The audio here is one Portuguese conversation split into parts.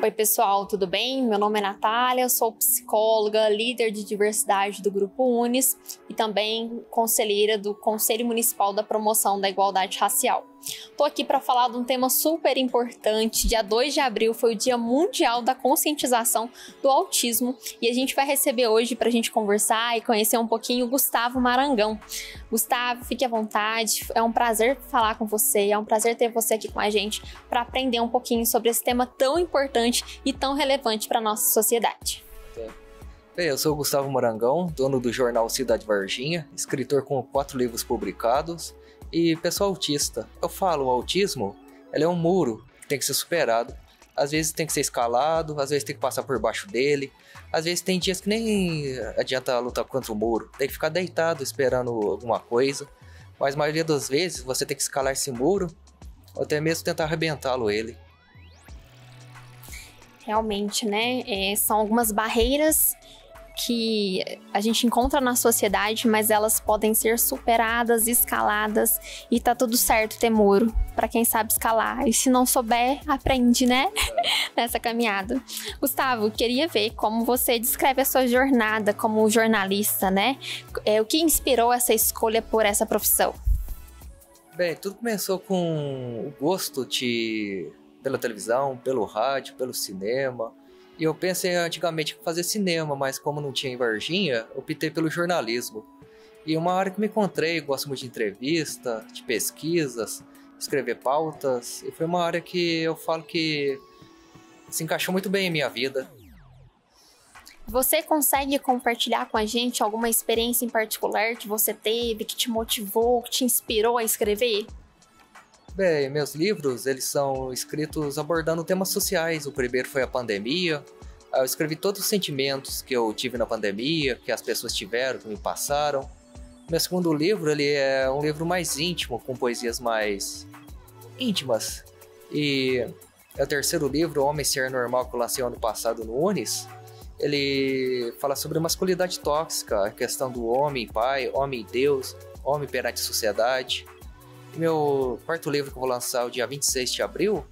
Oi, pessoal, tudo bem? Meu nome é Natália, eu sou psicóloga, líder de diversidade do Grupo Unis e também conselheira do Conselho Municipal da Promoção da Igualdade Racial. Estou aqui para falar de um tema super importante. Dia 2 de abril foi o Dia Mundial da Conscientização do Autismo e a gente vai receber hoje para a gente conversar e conhecer um pouquinho o Gustavo Marangão. Gustavo, fique à vontade, é um prazer falar com você, é um prazer ter você aqui com a gente para aprender um pouquinho sobre esse tema tão importante e tão relevante para a nossa sociedade. Bem, eu sou o Gustavo Marangão, dono do jornal Cidade Varginha, escritor com 4 livros publicados e pessoa autista. Eu falo, o autismo, ele é um muro que tem que ser superado. Às vezes tem que ser escalado, às vezes tem que passar por baixo dele. Às vezes tem dias que nem adianta lutar contra o muro, tem que ficar deitado esperando alguma coisa. Mas a maioria das vezes você tem que escalar esse muro ou até mesmo tentar arrebentá-lo ele. Realmente, né? São algumas barreiras que a gente encontra na sociedade, mas elas podem ser superadas, escaladas e tá tudo certo ter muro para quem sabe escalar. E se não souber, aprende, né? Nessa caminhada. Gustavo, queria ver como você descreve a sua jornada como jornalista, né? O que inspirou essa escolha por essa profissão? Bem, tudo começou com o gosto pela televisão, pelo rádio, pelo cinema. E eu pensei antigamente em fazer cinema, mas como não tinha em Varginha, optei pelo jornalismo. E uma área que me encontrei, gosto muito de entrevista, de pesquisas, escrever pautas. E foi uma área que eu falo que se encaixou muito bem em minha vida. Você consegue compartilhar com a gente alguma experiência em particular que você teve, que te motivou, que te inspirou a escrever? Bem, meus livros, eles são escritos abordando temas sociais. O primeiro foi a pandemia. Eu escrevi todos os sentimentos que eu tive na pandemia, que as pessoas tiveram, que me passaram. Meu segundo livro, ele é um livro mais íntimo, com poesias mais íntimas. E o terceiro livro, O Homem Ser Normal, que eu lancei ano passado no Unis, ele fala sobre masculinidade tóxica, a questão do homem pai, homem Deus, homem perante a sociedade. Meu quarto livro que eu vou lançar o dia 26 de abril,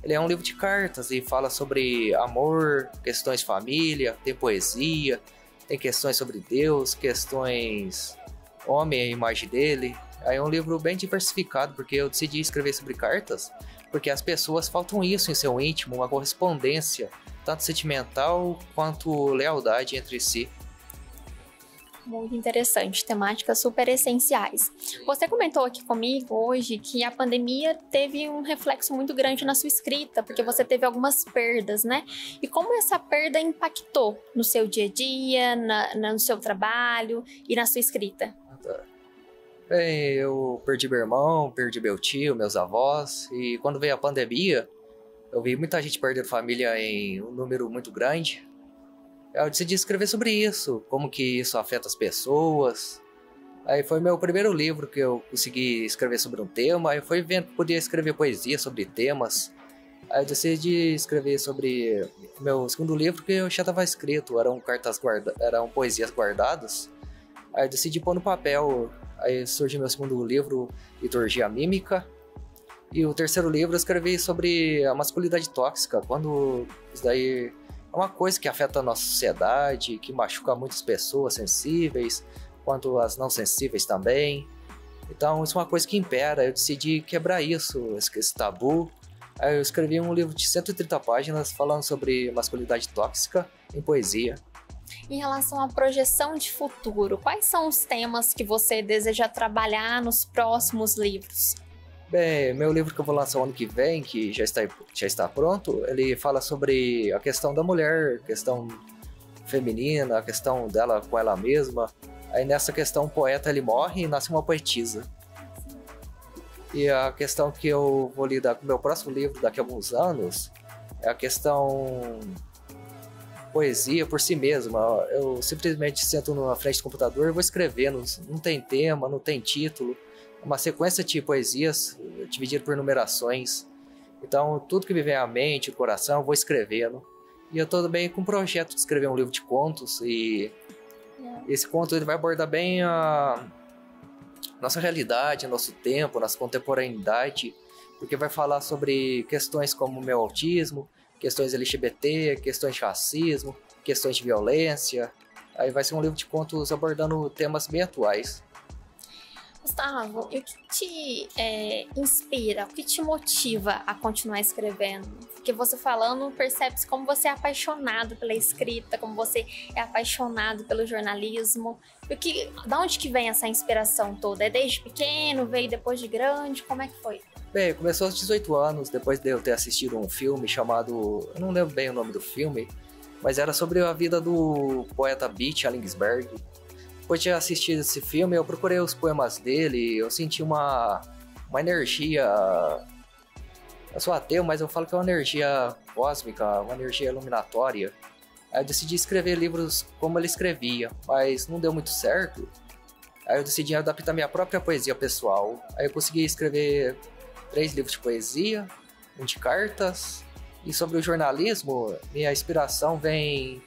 ele é um livro de cartas e fala sobre amor, questões família, tem poesia, tem questões sobre Deus, questões homem, a imagem dele. Aí é um livro bem diversificado, porque eu decidi escrever sobre cartas, porque as pessoas faltam isso em seu íntimo, uma correspondência, tanto sentimental quanto lealdade entre si. Muito interessante, temáticas super essenciais. Você comentou aqui comigo hoje que a pandemia teve um reflexo muito grande na sua escrita, porque você teve algumas perdas, né? E como essa perda impactou no seu dia a dia, no seu trabalho e na sua escrita? Bem, eu perdi meu irmão, perdi meu tio, meus avós, e quando veio a pandemia, eu vi muita gente perdendo família em um número muito grande. Eu decidi escrever sobre isso, como que isso afeta as pessoas. Aí foi meu primeiro livro que eu consegui escrever sobre um tema. Aí foi vendo que podia escrever poesia sobre temas. Aí eu decidi escrever sobre meu segundo livro que eu já estava escrito, eram poesias guardadas. Aí eu decidi pôr no papel. Aí surgiu meu segundo livro, Liturgia Mímica. E o terceiro livro eu escrevi sobre a masculinidade tóxica, quando isso daí é uma coisa que afeta a nossa sociedade, que machuca muitas pessoas sensíveis, quanto as não sensíveis também. Então isso é uma coisa que impera, eu decidi quebrar isso, esse tabu. Aí eu escrevi um livro de 130 páginas falando sobre masculinidade tóxica em poesia. Em relação à projeção de futuro, quais são os temas que você deseja trabalhar nos próximos livros? Bem, meu livro que eu vou lançar o ano que vem, que já está pronto, ele fala sobre a questão da mulher, questão feminina, a questão dela com ela mesma. Aí nessa questão o poeta ele morre e nasce uma poetisa. E a questão que eu vou lidar com o meu próximo livro daqui a alguns anos é a questão poesia por si mesma. Eu simplesmente sento na frente do computador e vou escrevendo, não tem tema, não tem título. Uma sequência de poesias dividida por numerações. Então, tudo que me vem à mente, o coração, eu vou escrevendo. E eu tô também com um projeto de escrever um livro de contos. E esse conto ele vai abordar bem a nossa realidade, nosso tempo, nossa contemporaneidade. Porque vai falar sobre questões como o meu autismo, questões LGBT, questões de racismo, questões de violência. Aí vai ser um livro de contos abordando temas bem atuais. Gustavo, e o que te inspira, o que te motiva a continuar escrevendo? Porque você falando, percebe-se como você é apaixonado pela escrita, como você é apaixonado pelo jornalismo. Da onde que vem essa inspiração toda? É desde pequeno, veio depois de grande? Como é que foi? Bem, começou aos 18 anos, depois de eu ter assistido um filme chamado... Eu não lembro bem o nome do filme, mas era sobre a vida do poeta Butch Allingsberg. Depois de assistir esse filme, eu procurei os poemas dele, eu senti uma energia... Eu sou ateu, mas eu falo que é uma energia cósmica, uma energia iluminatória. Aí eu decidi escrever livros como ele escrevia, mas não deu muito certo. Aí eu decidi adaptar minha própria poesia pessoal. Aí eu consegui escrever 3 livros de poesia, um de cartas. E sobre o jornalismo, minha inspiração vem...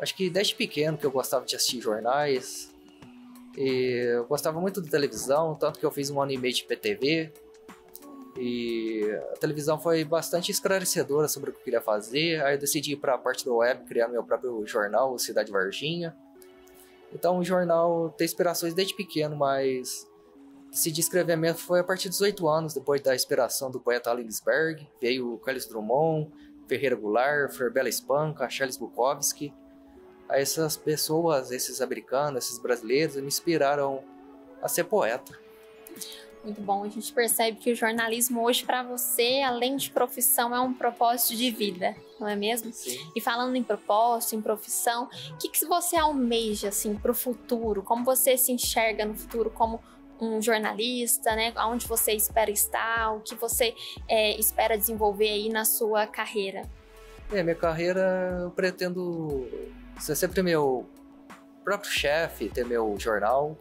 Acho que desde pequeno que eu gostava de assistir jornais. E eu gostava muito de televisão, tanto que eu fiz um ano e meio de PTV. E a televisão foi bastante esclarecedora sobre o que eu queria fazer. Aí eu decidi ir para a parte do web, criar meu próprio jornal, Cidade Varginha. Então o jornal tem inspirações desde pequeno, mas decidi escrever mesmo foi a partir dos 18 anos, depois da inspiração do poeta Allingsberg. Veio Carlos Drummond, Ferreira Goulart, Ferbella Espanca, Charles Bukowski. Aí essas pessoas, esses americanos, esses brasileiros, me inspiraram a ser poeta. Muito bom, a gente percebe que o jornalismo hoje para você, além de profissão, é um propósito de vida, não é mesmo? Sim. E falando em propósito, em profissão, o que você almeja assim, para o futuro? Como você se enxerga no futuro como um jornalista, né? Onde você espera estar, o que você espera desenvolver aí na sua carreira? Minha carreira eu pretendo ser sempre meu próprio chefe, ter meu jornal.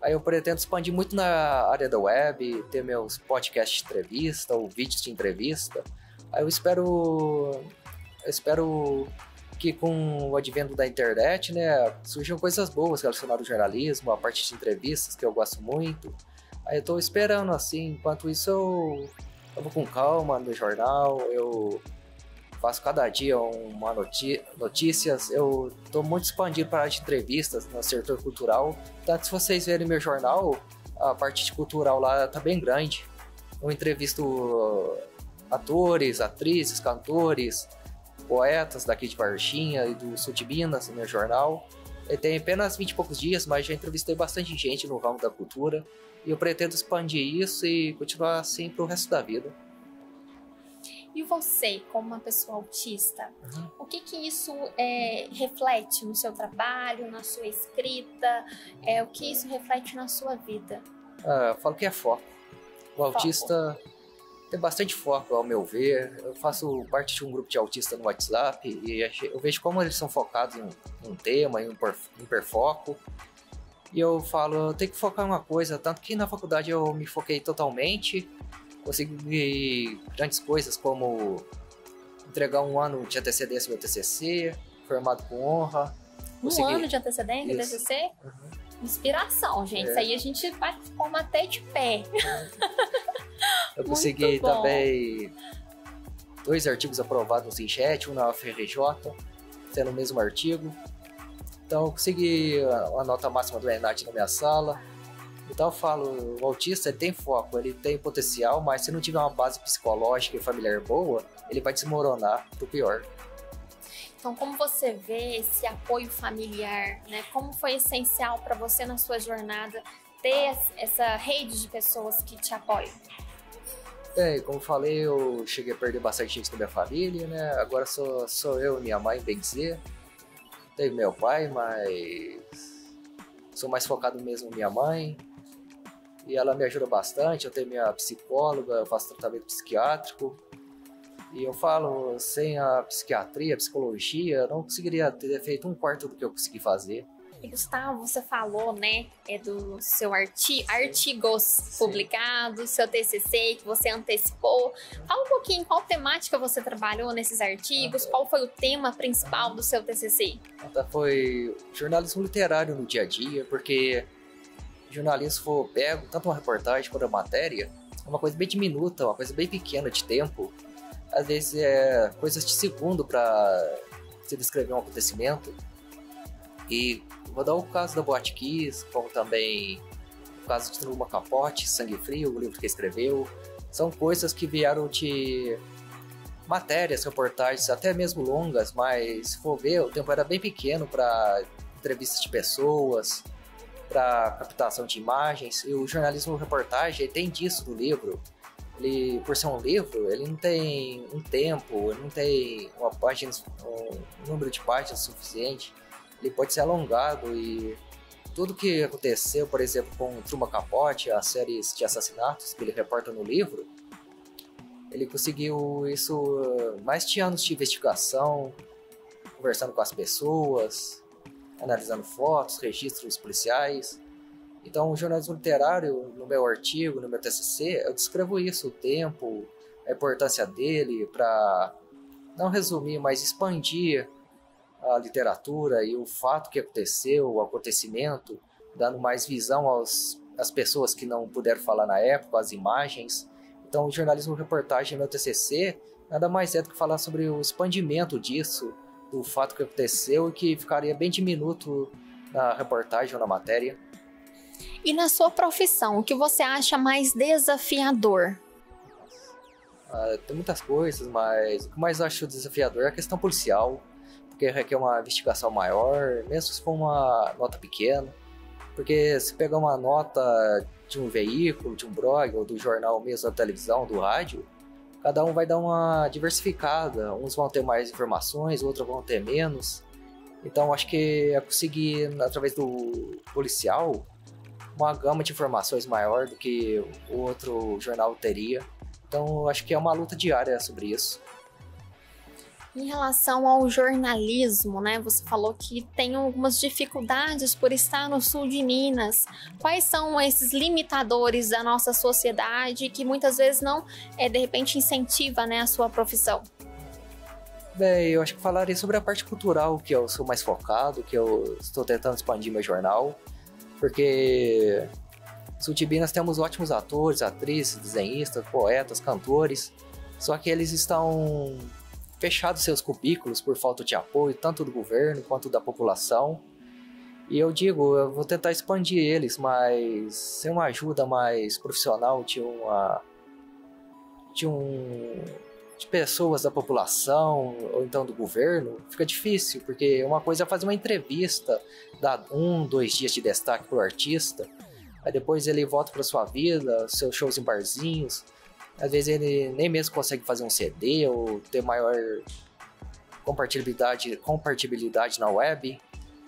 Aí eu pretendo expandir muito na área da web, ter meus podcasts de entrevista ou vídeos de entrevista. Aí eu espero que com o advento da internet, né, surjam coisas boas relacionadas ao jornalismo, a parte de entrevistas que eu gosto muito. Aí eu tô esperando assim, enquanto isso eu vou com calma no jornal, eu faço cada dia uma notícias, eu tô muito expandido para a área de entrevistas no setor cultural. Tanto se vocês verem meu jornal, a parte de cultural lá tá bem grande. Eu entrevisto atores, atrizes, cantores, poetas daqui de Varginha e do sul de Minas no meu jornal. Ele tem apenas 20 e poucos dias, mas já entrevistei bastante gente no ramo da cultura. E eu pretendo expandir isso e continuar assim pro resto da vida. E você, como uma pessoa autista, o que isso reflete no seu trabalho, na sua escrita? O que isso reflete na sua vida? Eu falo que é foco. O autista tem bastante foco, ao meu ver. Eu faço parte de um grupo de autistas no WhatsApp e eu vejo como eles são focados em um tema, em um hiperfoco. E eu falo, eu tenho que focar em uma coisa, tanto que na faculdade eu me foquei totalmente. Consegui grandes coisas como entregar um ano de antecedência no meu TCC, formado com honra. Um ano de antecedência no TCC? Inspiração, gente. Isso aí a gente vai formar até de pé. Eu consegui também 2 artigos aprovados no Sinchet, um na UFRJ, sendo o mesmo artigo. Então eu consegui a nota máxima do ENAD na minha sala. Então eu falo, o autista ele tem foco, ele tem potencial, mas se não tiver uma base psicológica e familiar boa, ele vai desmoronar pro pior. Então, como você vê esse apoio familiar, né? Como foi essencial para você na sua jornada ter essa rede de pessoas que te apoiam? Como falei, eu cheguei a perder bastante gente da minha família, né? Agora sou eu e minha mãe, bem dizer. Tenho meu pai, mas sou mais focado mesmo em minha mãe. E ela me ajuda bastante, eu tenho minha psicóloga, eu faço tratamento psiquiátrico. E eu falo, sem a psiquiatria, a psicologia, eu não conseguiria ter feito 1/4 do que eu consegui fazer. E Gustavo, você falou, né, do seu artigos publicados, seu TCC que você antecipou. Fala um pouquinho qual temática você trabalhou nesses artigos, qual foi o tema principal do seu TCC? Foi jornalismo literário no dia a dia, porque jornalismo, se for pego, tanto uma reportagem quanto uma matéria, é uma coisa bem diminuta, uma coisa bem pequena de tempo. às vezes é coisas de segundo para se descrever um acontecimento. E vou dar o caso da Boate Kiss, como também o caso de Truman Capote, Sangue Frio, o livro que escreveu. São coisas que vieram de matérias, reportagens, até mesmo longas, mas se for ver, o tempo era bem pequeno para entrevistas de pessoas, para captação de imagens. E o jornalismo reportagem tem disso no livro. Ele, por ser um livro, ele não tem um tempo, ele não tem um número de páginas suficiente. Ele pode ser alongado e tudo que aconteceu, por exemplo, com Truman Capote, as séries de assassinatos que ele reporta no livro, ele conseguiu isso mais de anos de investigação, conversando com as pessoas, analisando fotos, registros policiais. Então, o jornalismo literário, no meu artigo, no meu TCC, eu descrevo isso, o tempo, a importância dele, para não resumir, mas expandir a literatura e o fato que aconteceu, o acontecimento, dando mais visão às pessoas que não puderam falar na época, as imagens. Então, o jornalismo reportagem, meu TCC, nada mais é do que falar sobre o expandimento disso, do fato que aconteceu e que ficaria bem diminuto na reportagem ou na matéria. E na sua profissão, o que você acha mais desafiador? Tem muitas coisas, mas o que mais acho desafiador é a questão policial, porque requer uma investigação maior, mesmo se for uma nota pequena. Porque se pegar uma nota de um veículo, de um blog, ou do jornal mesmo, da televisão, do rádio, cada um vai dar uma diversificada. Uns vão ter mais informações, outros vão ter menos. Então acho que é conseguir, através do policial, uma gama de informações maior do que o outro jornal teria. Então acho que é uma luta diária sobre isso. Em relação ao jornalismo, né? Você falou que tem algumas dificuldades por estar no sul de Minas. Quais são esses limitadores da nossa sociedade que muitas vezes não, de repente, incentiva, né, a sua profissão? Bem, eu acho que falaria sobre a parte cultural, que eu sou mais focado, que eu estou tentando expandir meu jornal, porque no sul de Minas temos ótimos atores, atrizes, desenhistas, poetas, cantores, só que eles estão fechados seus cubículos por falta de apoio, tanto do governo quanto da população. E eu vou tentar expandir eles, mas sem uma ajuda mais profissional de pessoas da população ou então do governo, fica difícil, porque uma coisa é fazer uma entrevista, dar 1-2 dias de destaque pro artista, aí depois ele volta para sua vida, seus shows em barzinhos. Às vezes ele nem mesmo consegue fazer um CD ou ter maior compartilhabilidade na web.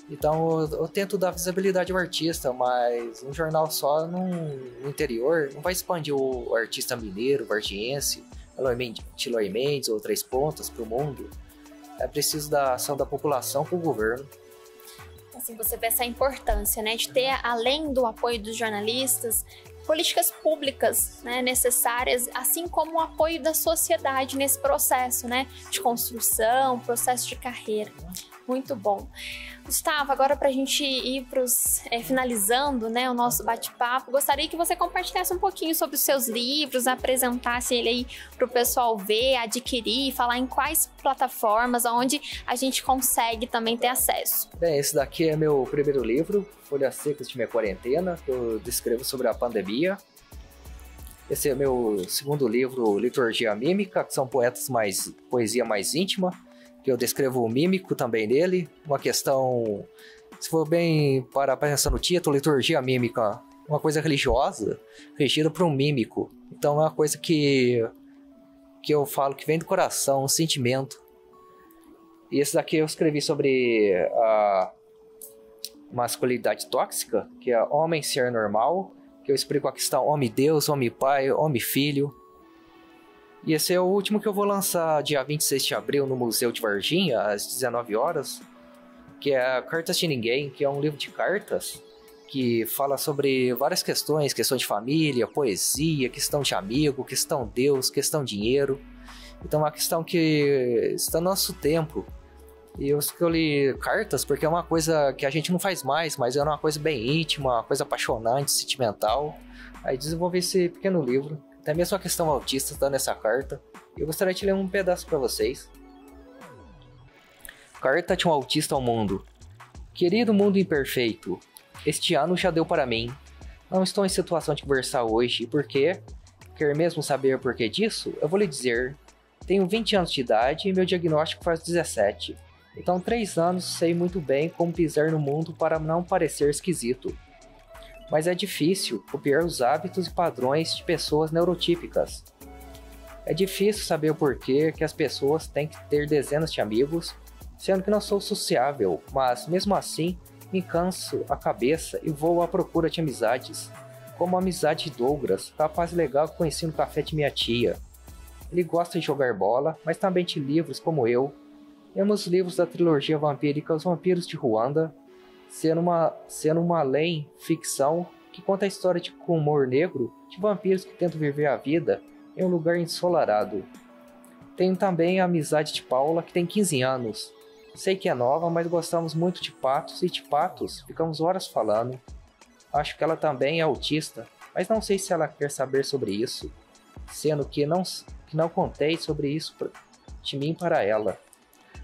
Então eu tento dar visibilidade ao artista, mas um jornal só no interior não vai expandir o artista mineiro, vargiense, Eloy Mendes ou Três Pontas para o mundo. É preciso da ação da população com o governo. Assim, você vê essa importância, né, de ter, além do apoio dos jornalistas, políticas públicas, né, necessárias, assim como o apoio da sociedade nesse processo, né, de construção, processo de carreira. Muito bom. Gustavo, agora para a gente ir finalizando, né, o nosso bate-papo, gostaria que você compartilhasse um pouquinho sobre os seus livros, apresentasse ele aí para o pessoal ver, adquirir, falar em quais plataformas, onde a gente consegue também ter acesso. Bem, esse daqui é meu primeiro livro, Folhas Secas de Minha Quarentena, que eu descrevo sobre a pandemia. Esse é meu segundo livro, Liturgia Mímica, que são poesia mais íntima, que eu descrevo o mímico também nele. Uma questão, se for bem para pensar no título, liturgia mímica, uma coisa religiosa, regida por um mímico. Então é uma coisa que eu falo que vem do coração, um sentimento. E esse daqui eu escrevi sobre a masculinidade tóxica, que é homem ser normal, que eu explico a questão homem-deus, homem-pai, homem-filho. E esse é o último que eu vou lançar dia 26 de abril no Museu de Varginha, às 19 horas, que é Cartas de Ninguém, que é um livro de cartas que fala sobre várias questões de família, poesia, questão de amigo, questão Deus, questão dinheiro. Então é uma questão que está no nosso tempo. E eu escolhi cartas porque é uma coisa que a gente não faz mais, mas é uma coisa bem íntima, uma coisa apaixonante, sentimental. Aí desenvolvi esse pequeno livro. até mesmo a questão autista está nessa carta. E eu gostaria de ler um pedaço para vocês. Carta de um autista ao mundo. Querido mundo imperfeito, este ano já deu para mim. Não estou em situação de conversar hoje, e por quê? Quer mesmo saber o porquê disso? Eu vou lhe dizer. Tenho 20 anos de idade e meu diagnóstico faz 17. Então 3 anos sei muito bem como pisar no mundo para não parecer esquisito. Mas é difícil copiar os hábitos e padrões de pessoas neurotípicas. É difícil saber o porquê que as pessoas têm que ter dezenas de amigos, sendo que não sou sociável, mas mesmo assim me canso a cabeça e vou à procura de amizades, como a amizade de Douglas, rapaz legal que conheci no café de minha tia. Ele gosta de jogar bola, mas também de livros como eu. Temos livros da trilogia vampírica Os Vampiros de Ruanda, sendo uma além ficção que conta a história com humor negro de vampiros que tentam viver a vida em um lugar ensolarado. Tenho também a amizade de Paula, que tem 15 anos. Sei que é nova, mas gostamos muito de patos e de patos ficamos horas falando. Acho que ela também é autista, mas não sei se ela quer saber sobre isso, sendo que não contei sobre isso de mim para ela.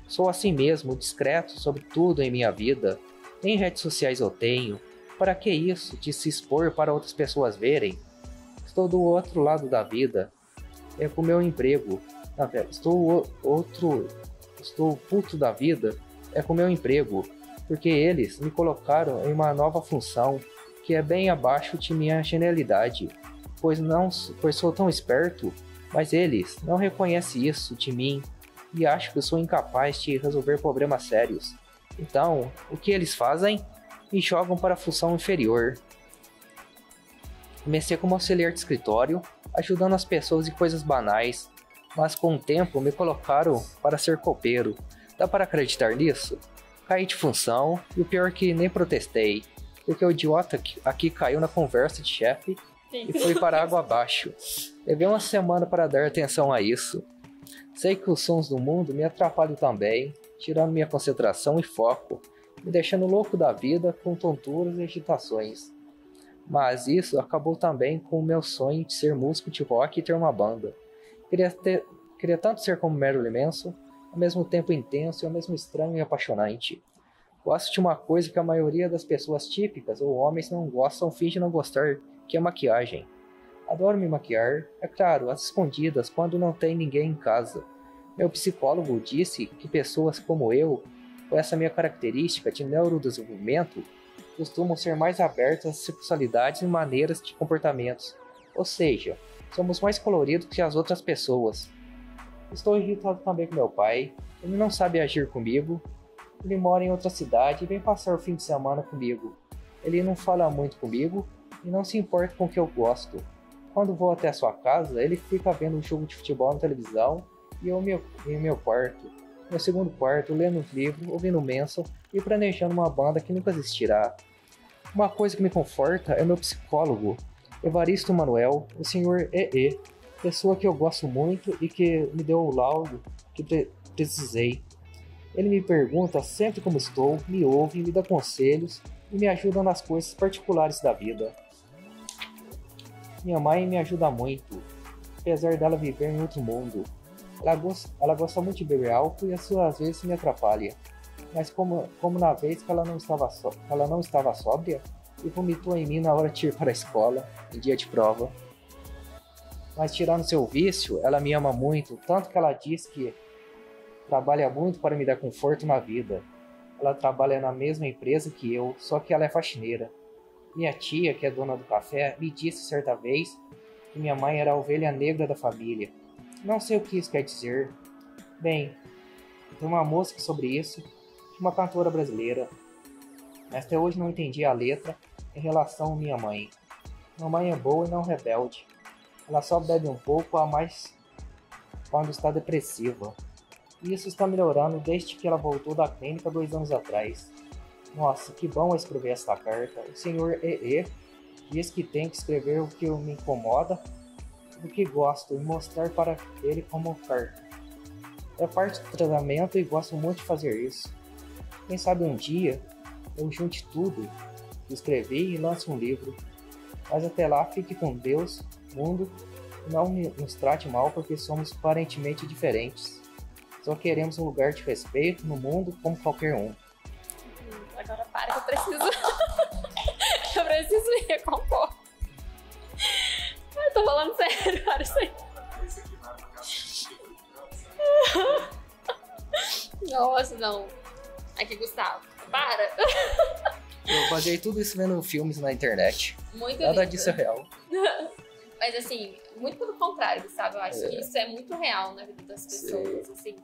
Sou assim mesmo, discreto sobre tudo em minha vida. Nem redes sociais eu tenho. Para que isso de se expor para outras pessoas verem? Estou do outro lado da vida. É com o meu emprego. Estou puto da vida. É com o meu emprego. Porque eles me colocaram em uma nova função que é bem abaixo de minha genialidade. Pois sou tão esperto, mas eles não reconhecem isso de mim e acham que eu sou incapaz de resolver problemas sérios. Então, o que eles fazem? Me jogam para a função inferior. Comecei como auxiliar de escritório, ajudando as pessoas em coisas banais, mas com o tempo me colocaram para ser copeiro. Dá para acreditar nisso? Caí de função e o pior é que nem protestei, porque o idiota aqui caiu na conversa de chefe e foi para água abaixo. Levei uma semana para dar atenção a isso. Sei que os sons do mundo me atrapalham também, tirando minha concentração e foco, me deixando louco da vida com tonturas e agitações. Mas isso acabou também com o meu sonho de ser músico de rock e ter uma banda. Queria tanto ser como Marilyn Manson, ao mesmo tempo intenso e ao mesmo estranho e apaixonante. Gosto de uma coisa que a maioria das pessoas típicas ou homens não gostam ou fingem não gostar, que é maquiagem. Adoro me maquiar, é claro, às escondidas, quando não tem ninguém em casa. Meu psicólogo disse que pessoas como eu, com essa minha característica de neurodesenvolvimento, costumam ser mais abertas às sexualidades e maneiras de comportamentos. Ou seja, somos mais coloridos que as outras pessoas. Estou irritado também com meu pai, ele não sabe agir comigo. Ele mora em outra cidade e vem passar o fim de semana comigo. Ele não fala muito comigo e não se importa com o que eu gosto. Quando vou até a sua casa, ele fica vendo um jogo de futebol na televisão e eu em meu quarto, meu segundo quarto, lendo um livro, ouvindo Manson e planejando uma banda que nunca existirá. Uma coisa que me conforta é meu psicólogo, Evaristo Manuel, o Sr. E.E., pessoa que eu gosto muito e que me deu o laudo que precisei. Ele me pergunta sempre como estou, me ouve, me dá conselhos e me ajuda nas coisas particulares da vida. Minha mãe me ajuda muito, apesar dela viver em outro mundo. Ela gosta muito de beber álcool e às vezes me atrapalha. Mas como na vez que ela não estava sóbria e vomitou em mim na hora de ir para a escola, em dia de prova. Mas tirando seu vício, ela me ama muito, tanto que ela diz que trabalha muito para me dar conforto na vida. Ela trabalha na mesma empresa que eu, só que ela é faxineira. Minha tia, que é dona do café, me disse certa vez que minha mãe era a ovelha negra da família. Não sei o que isso quer dizer. Bem, tem uma música sobre isso, de uma cantora brasileira, mas até hoje não entendi a letra em relação à minha mãe. Mamãe é boa e não rebelde. Ela só bebe um pouco a mais quando está depressiva. E isso está melhorando desde que ela voltou da clínica 2 anos atrás. Nossa, que bom escrever esta carta. O Sr. E.E. diz que tem que escrever o que me incomoda, do que gosto, e mostrar para ele como carta. É parte do tratamento e gosto muito de fazer isso. Quem sabe um dia eu junte tudo que escrevi e lance um livro. Mas até lá, fique com Deus, mundo, Não nos trate mal porque somos aparentemente diferentes. Só queremos um lugar de respeito no mundo como qualquer um. Agora para que eu preciso. Eu preciso me recompor. Eu tô falando sério, para isso aí. Nossa, não. Aqui, Gustavo, para. Eu baseei tudo isso vendo filmes na internet. Muito Nada lindo. disso é real. Mas assim, muito pelo contrário, Gustavo. Eu acho que isso é muito real na vida das pessoas. Assim.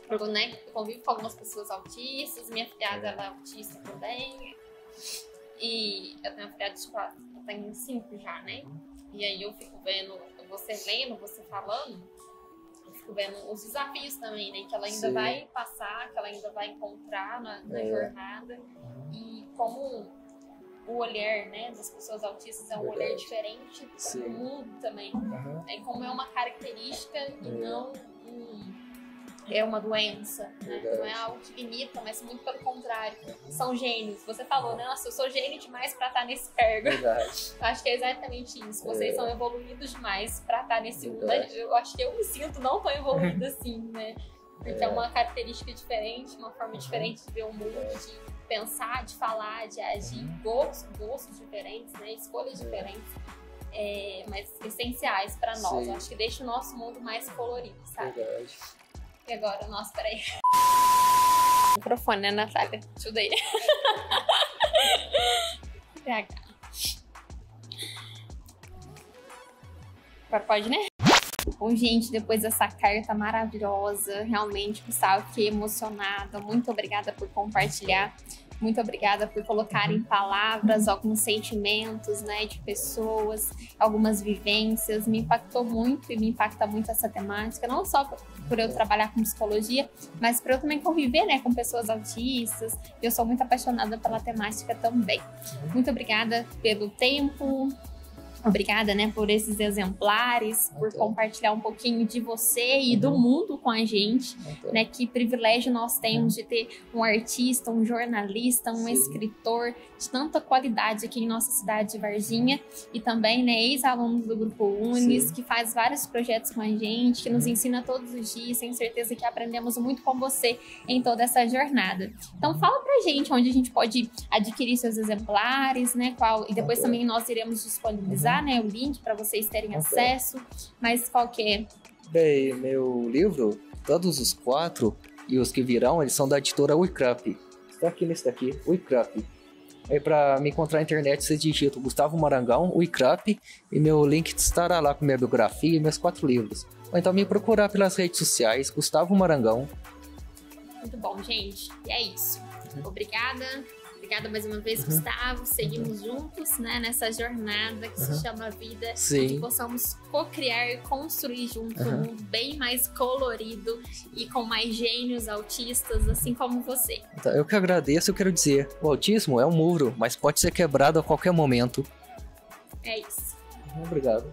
Eu, né, convivo com algumas pessoas autistas, minha filhada ela é autista também. E eu tenho uma filhada de 4, eu tenho 5 já, né? E aí eu fico vendo, você lendo, você falando, eu fico vendo os desafios também, né? Que ela ainda vai passar, que ela ainda vai encontrar na jornada. E como o olhar, né, das pessoas autistas é um olhar diferente do mundo também. E como é uma característica e não é uma doença, né? Não é algo que limita, mas muito pelo contrário. São gênios. Você falou, né? Nossa, eu sou gênio demais pra estar nesse cargo. Acho que é exatamente isso. Vocês são evoluídos demais pra estar nesse mundo. Eu acho que eu me sinto não tão evoluída assim, né? Porque é uma característica diferente, uma forma diferente de ver o mundo, de pensar, de falar, de agir, gostos diferentes, né? Escolhas diferentes. Mas essenciais pra nós. Eu acho que deixa o nosso mundo mais colorido, sabe? E agora, nossa, peraí. Microfone, né, Natália? Ajuda aí. Agora pode, né? Bom, gente, depois dessa carta maravilhosa, realmente, Gustavo, fiquei emocionada. Muito obrigada por compartilhar. Muito obrigada por colocar em palavras alguns sentimentos, né, de pessoas, algumas vivências. Me impactou muito e me impacta muito essa temática, não só por eu trabalhar com psicologia, mas por eu também conviver, né, com pessoas autistas. Eu sou muito apaixonada pela temática também. Muito obrigada pelo tempo. Obrigada, né, por esses exemplares, por compartilhar um pouquinho de você e do mundo com a gente, né, que privilégio nós temos de ter um artista, um jornalista, um escritor de tanta qualidade aqui em nossa cidade de Varginha e também, né, ex-alunos do Grupo Unis, que faz vários projetos com a gente, que nos ensina todos os dias, tenho certeza que aprendemos muito com você em toda essa jornada. Então fala pra gente onde a gente pode adquirir seus exemplares, né, e depois também nós iremos disponibilizar, né, o link para vocês terem acesso, mas qual que é? Bem, meu livro, todos os 4 e os que virão, eles são da editora Uicrap. Está aqui nesse daqui, Uicrap. Aí para me encontrar na internet, você digita Gustavo Marangão, Uicrap, e meu link estará lá com minha biografia e meus 4 livros. Ou então me procurar pelas redes sociais, Gustavo Marangão. Muito bom, gente. E é isso. Obrigada. Obrigada mais uma vez, Gustavo. Seguimos juntos, né, nessa jornada que se chama vida. Que possamos co-criar e construir junto um mundo bem mais colorido e com mais gênios autistas, assim como você. Então, eu que agradeço, eu quero dizer, o autismo é um muro, mas pode ser quebrado a qualquer momento. É isso. Obrigado.